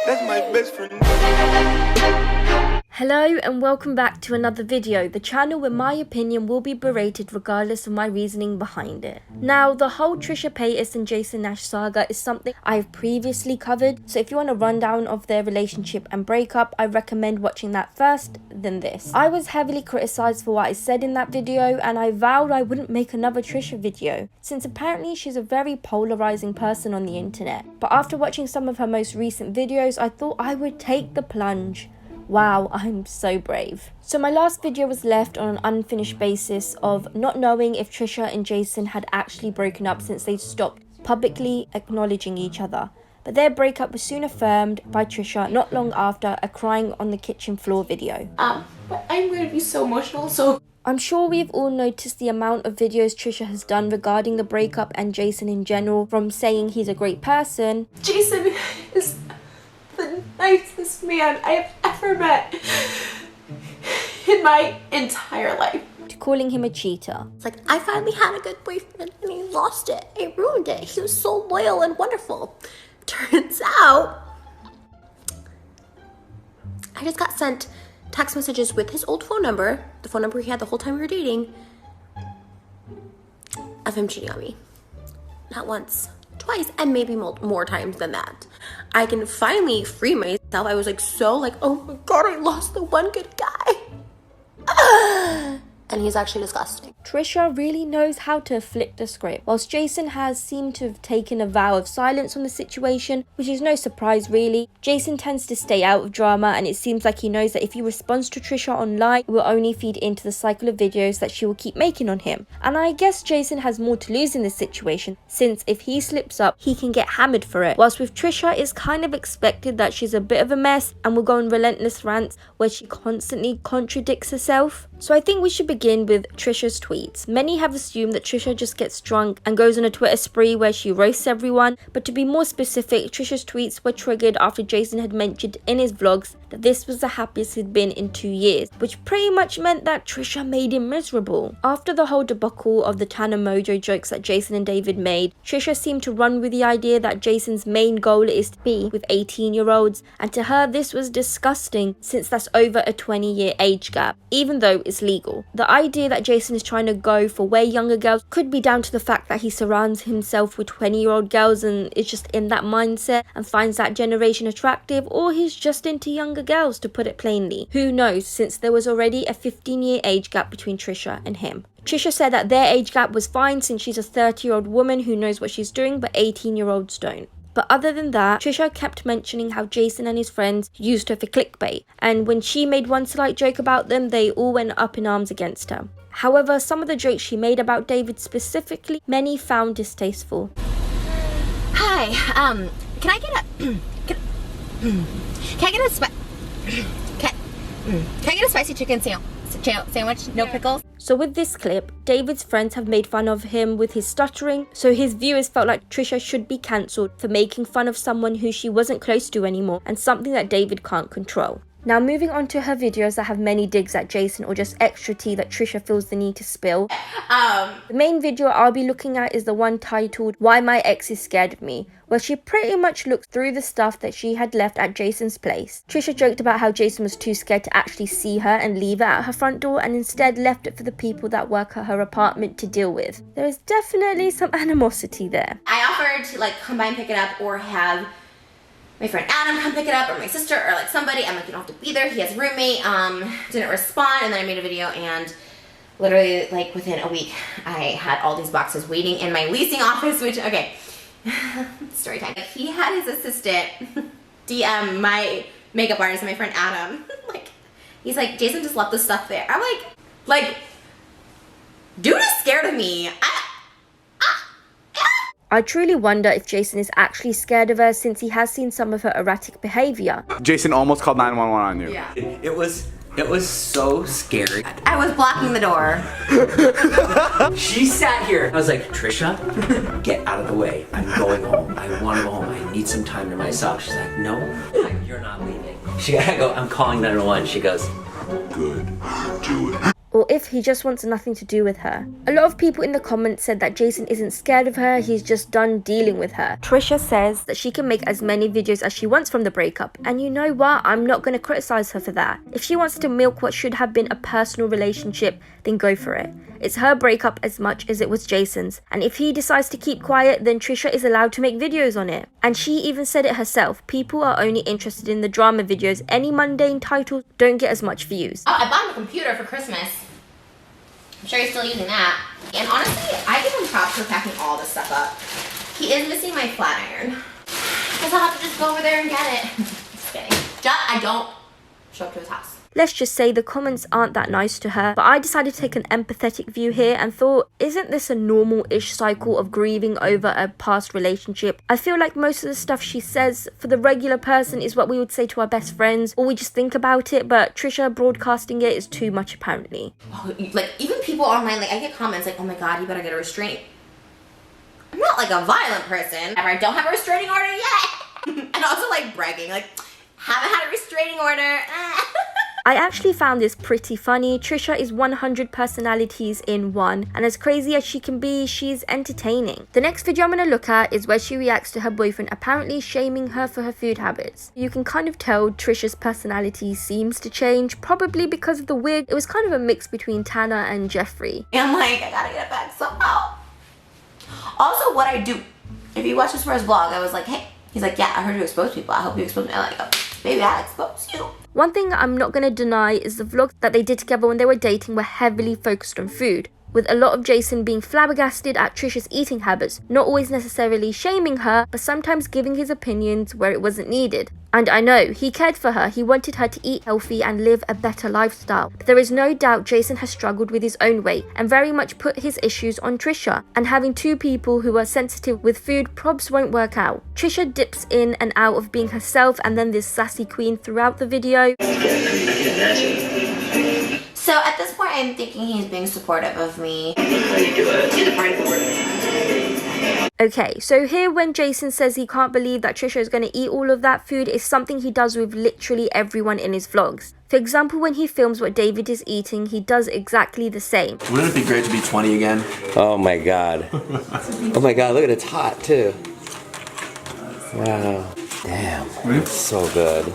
That's my best friend. Hello and welcome back to another video, the channel where my opinion will be berated regardless of my reasoning behind it. Now, the whole Trisha Paytas and Jason Nash saga is something I've previously covered, so if you want a rundown of their relationship and breakup, I recommend watching that first, then this. I was heavily criticised for what I said in that video, and I vowed I wouldn't make another Trisha video, since apparently she's a very polarising person on the internet. But after watching some of her most recent videos, I thought I would take the plunge. Wow, I'm so brave. So my last video was left on an unfinished basis of not knowing if Trisha and Jason had actually broken up since they stopped publicly acknowledging each other. But their breakup was soon affirmed by Trisha not long after a crying on the kitchen floor video. But I'm going to be so emotional, so... I'm sure we've all noticed the amount of videos Trisha has done regarding the breakup and Jason in general, from saying he's a great person. Jason is the nicest man I've ever met in my entire life. To calling him a cheater. It's like, I finally had a good boyfriend and he lost it. He ruined it. He was so loyal and wonderful. Turns out, I just got sent text messages with his old phone number, the phone number he had the whole time we were dating, of him cheating on me. Not once, twice, and maybe more times than that. I can finally free myself. I was oh my god, I lost the one good guy. And he's actually disgusting. Trisha really knows how to flip the script, whilst Jason has seemed to have taken a vow of silence on the situation, which is no surprise really. Jason tends to stay out of drama, and it seems like he knows that if he responds to Trisha online, it will only feed into the cycle of videos that she will keep making on him. And I guess Jason has more to lose in this situation, since if he slips up, he can get hammered for it. Whilst with Trisha, it's kind of expected that she's a bit of a mess and will go on relentless rants where she constantly contradicts herself. So I think we should begin with Trisha's tweets. Many have assumed that Trisha just gets drunk and goes on a Twitter spree where she roasts everyone, but to be more specific, Trisha's tweets were triggered after Jason had mentioned in his vlogs that this was the happiest he'd been in 2 years, which pretty much meant that Trisha made him miserable. After the whole debacle of the Tana Mojo jokes that Jason and David made, Trisha seemed to run with the idea that Jason's main goal is to be with 18-year-olds, and to her this was disgusting since that's over a 20-year age gap, even though it's legal. The idea that Jason is trying to go for way younger girls could be down to the fact that he surrounds himself with 20-year-old girls and is just in that mindset and finds that generation attractive, or he's just into younger girls, to put it plainly. Who knows, since there was already a 15-year age gap between Trisha and him. Trisha said that their age gap was fine since she's a 30-year-old woman who knows what she's doing, but 18-year-olds don't. But other than that, Trisha kept mentioning how Jason and his friends used her for clickbait, and when she made one slight joke about them, they all went up in arms against her. However, some of the jokes she made about David specifically, many found distasteful. Hi, can I get a... Can I get a spicy chicken sandwich? No pickles? So with this clip, David's friends have made fun of him with his stuttering, so his viewers felt like Trisha should be cancelled for making fun of someone who she wasn't close to anymore, and something that David can't control. Now moving on to her videos that have many digs at Jason or just extra tea that Trisha feels the need to spill. The main video I'll be looking at is the one titled "Why My Ex Is Scared of Me," where she pretty much looked through the stuff that she had left at Jason's place. Trisha joked about how Jason was too scared to actually see her and leave it at her front door, and instead left it for the people that work at her apartment to deal with. There is definitely some animosity there. I offered to come by and pick it up, or have my friend Adam come pick it up, or my sister, or somebody. I'm like, you don't have to be there. He has a roommate. Didn't respond, and then I made a video, and literally within a week, I had all these boxes waiting in my leasing office, which, okay, story time. He had his assistant DM my makeup artist and my friend Adam. He's like, Jason just left the stuff there. I'm like, dude is scared of me. I truly wonder if Jason is actually scared of her, since he has seen some of her erratic behavior. Jason almost called 911 on you. Yeah. It was so scary. I was blocking the door. She sat here. I was like, Trisha, get out of the way. I'm going home. I want to go home. I need some time to myself. She's like, no, you're not leaving. I go, I'm calling 911. She goes, Good, do it. or if he just wants nothing to do with her. A lot of people in the comments said that Jason isn't scared of her, he's just done dealing with her. Trisha says that she can make as many videos as she wants from the breakup, and you know what, I'm not going to criticize her for that. If she wants to milk what should have been a personal relationship, then go for it. It's her breakup as much as it was Jason's, and if he decides to keep quiet, then Trisha is allowed to make videos on it. And she even said it herself, people are only interested in the drama videos, any mundane titles don't get as much views. Oh, I bought him a computer for Christmas. I'm sure he's still using that. And honestly, I give him props for packing all this stuff up. He is missing my flat iron. Guess I'll have to just go over there and get it. Just kidding. I don't show up to his house. Let's just say the comments aren't that nice to her, but I decided to take an empathetic view here and thought, isn't this a normal-ish cycle of grieving over a past relationship? I feel like most of the stuff she says for the regular person is what we would say to our best friends, or we just think about it, but Trisha broadcasting it is too much apparently. Oh, like, even people online, like, I get comments like, oh my god, you better get a restraining. I'm not like a violent person. I don't have a restraining order yet. And also like bragging, like, haven't had a restraining order. I actually found this pretty funny. Trisha is 100 personalities in one, and as crazy as she can be, she's entertaining. The next video I'm going to look at is where she reacts to her boyfriend apparently shaming her for her food habits. You can kind of tell Trisha's personality seems to change, probably because of the wig. It was kind of a mix between Tanner and Jeffrey. And I'm like, I gotta get it back somehow. Also, what I do, if you watch this for his vlog, I was like, hey, he's like, yeah, I heard you expose people. I hope you expose me. I'm like, oh, maybe I'll expose you. One thing I'm not going to deny is the vlogs that they did together when they were dating were heavily focused on food, with a lot of Jason being flabbergasted at Trisha's eating habits, not always necessarily shaming her, but sometimes giving his opinions where it wasn't needed. And I know, he cared for her, he wanted her to eat healthy and live a better lifestyle. But there is no doubt Jason has struggled with his own weight and very much put his issues on Trisha. And having two people who are sensitive with food probs won't work out. Trisha dips in and out of being herself and then this sassy queen throughout the video. So at this point, I'm thinking he's being supportive of me. How you do it? Do the party board. Okay, so here when Jason says he can't believe that Trisha is going to eat all of that food is something he does with literally everyone in his vlogs. For example, when he films what David is eating, he does exactly the same. Wouldn't it be great to be 20 again? Oh my god. Oh my god, look at it, it's hot too. Wow. Damn. It's so good.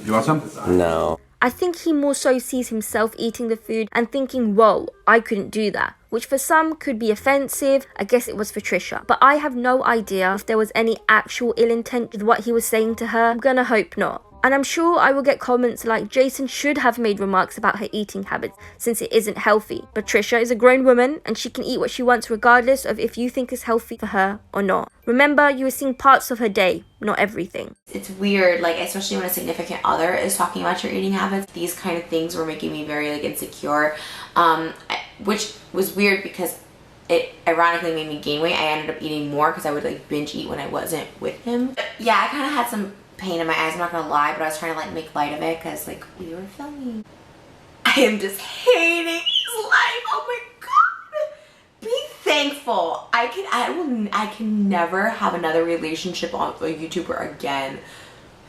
You want some? No. I think he more so sees himself eating the food and thinking, whoa, I couldn't do that. Which for some could be offensive. I guess it was for Trisha. But I have no idea if there was any actual ill intent with what he was saying to her. I'm gonna hope not. And I'm sure I will get comments like Jason should have made remarks about her eating habits since it isn't healthy. But Trisha is a grown woman and she can eat what she wants regardless of if you think it's healthy for her or not. Remember, you were seeing parts of her day, not everything. It's weird, like, especially when a significant other is talking about your eating habits. These kind of things were making me very, like, insecure, which was weird because it ironically made me gain weight. I ended up eating more because I would, like, binge eat when I wasn't with him. But yeah, I kind of had some pain in my eyes, I'm not gonna lie, but I was trying to, like, make light of it because, like, we were filming. I am just hating his life. Oh my god. Be thankful. I can never have another relationship on a YouTuber again.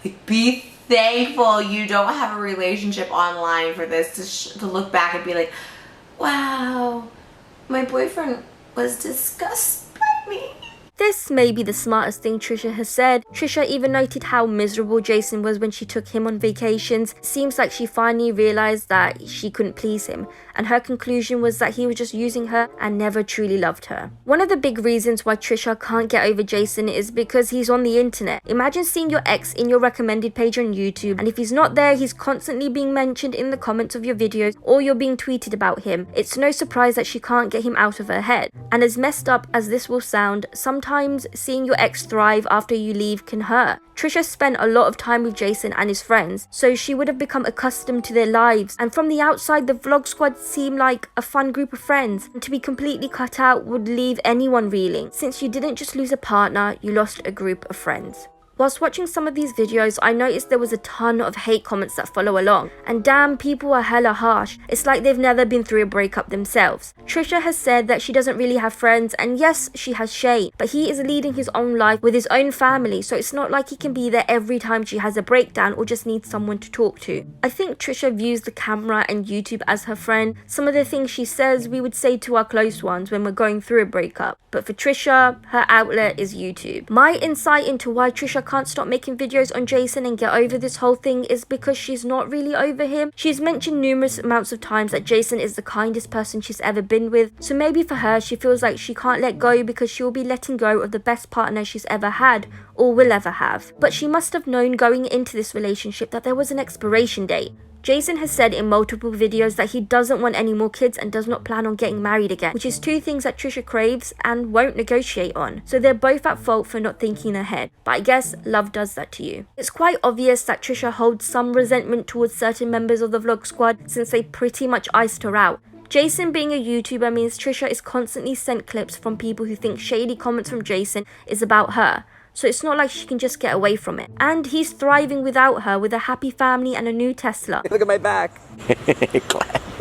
Like, be thankful you don't have a relationship online for this to look back and be like, wow, my boyfriend was disgusted by me. This may be the smartest thing Trisha has said. Trisha even noted how miserable Jason was when she took him on vacations. Seems like she finally realized that she couldn't please him, and her conclusion was that he was just using her and never truly loved her. One of the big reasons why Trisha can't get over Jason is because he's on the internet. Imagine seeing your ex in your recommended page on YouTube, and if he's not there, he's constantly being mentioned in the comments of your videos, or you're being tweeted about him. It's no surprise that she can't get him out of her head. And as messed up as this will sound, sometimes seeing your ex thrive after you leave can hurt. Trisha spent a lot of time with Jason and his friends, so she would have become accustomed to their lives, and from the outside the vlog squad seemed like a fun group of friends, and to be completely cut out would leave anyone reeling. Since you didn't just lose a partner, you lost a group of friends. Whilst watching some of these videos, I noticed there was a ton of hate comments that follow along, and damn, people are hella harsh. It's like they've never been through a breakup themselves. Trisha has said that she doesn't really have friends, and yes, she has Shay, but he is leading his own life with his own family, so it's not like he can be there every time she has a breakdown or just needs someone to talk to. I think Trisha views the camera and YouTube as her friend. Some of the things she says we would say to our close ones when we're going through a breakup, but for Trisha, her outlet is YouTube. My insight into why Trisha can't stop making videos on Jason and get over this whole thing is because she's not really over him. She's mentioned numerous amounts of times that Jason is the kindest person she's ever been with, so maybe for her she feels like she can't let go because she'll be letting go of the best partner she's ever had or will ever have. But she must have known going into this relationship that there was an expiration date. Jason has said in multiple videos that he doesn't want any more kids and does not plan on getting married again, which is two things that Trisha craves and won't negotiate on. So they're both at fault for not thinking ahead. But I guess love does that to you. It's quite obvious that Trisha holds some resentment towards certain members of the vlog squad since they pretty much iced her out. Jason being a YouTuber means Trisha is constantly sent clips from people who think shady comments from Jason is about her. So it's not like she can just get away from it. And he's thriving without her with a happy family and a new Tesla. Look at my back.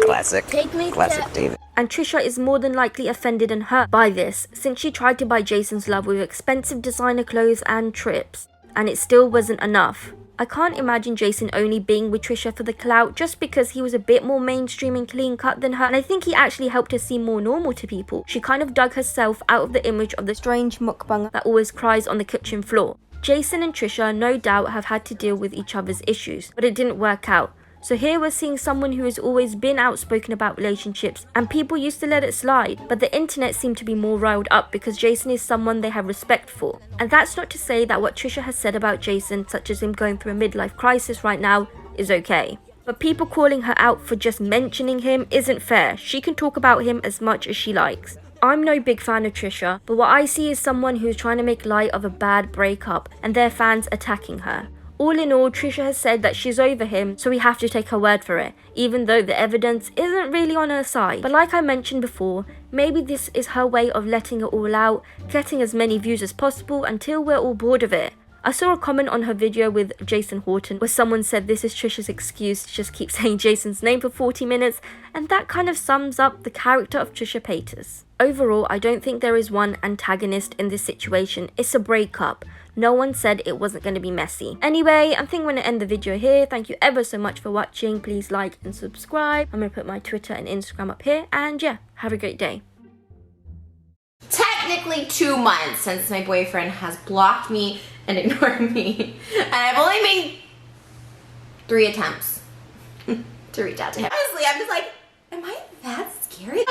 Classic. Take me Classic to- David. And Trisha is more than likely offended and hurt by this, since she tried to buy Jason's love with expensive designer clothes and trips, and it still wasn't enough. I can't imagine Jason only being with Trisha for the clout just because he was a bit more mainstream and clean cut than her, and I think he actually helped her seem more normal to people. She kind of dug herself out of the image of the strange mukbanger that always cries on the kitchen floor. Jason and Trisha no doubt have had to deal with each other's issues, but it didn't work out. So here we're seeing someone who has always been outspoken about relationships, and people used to let it slide, but the internet seemed to be more riled up because Jason is someone they have respect for. And that's not to say that what Trisha has said about Jason, such as him going through a midlife crisis right now, is okay. But people calling her out for just mentioning him isn't fair. She can talk about him as much as she likes. I'm no big fan of Trisha, but what I see is someone who's trying to make light of a bad breakup and their fans attacking her. All in all, Trisha has said that she's over him, so we have to take her word for it, even though the evidence isn't really on her side. But like I mentioned before, maybe this is her way of letting it all out, getting as many views as possible until we're all bored of it. I saw a comment on her video with Jason Horton where someone said this is Trisha's excuse to just keep saying Jason's name for 40 minutes, and that kind of sums up the character of Trisha Paytas. Overall, I don't think there is one antagonist in this situation. It's a breakup. No one said it wasn't going to be messy. Anyway, I think I'm going to end the video here. Thank you ever so much for watching. Please like and subscribe. I'm going to put my Twitter and Instagram up here. And yeah, have a great day. Technically 2 months since my boyfriend has blocked me and ignored me. And I've only made 3 attempts to reach out to him. Honestly, I'm just like, am I that scary?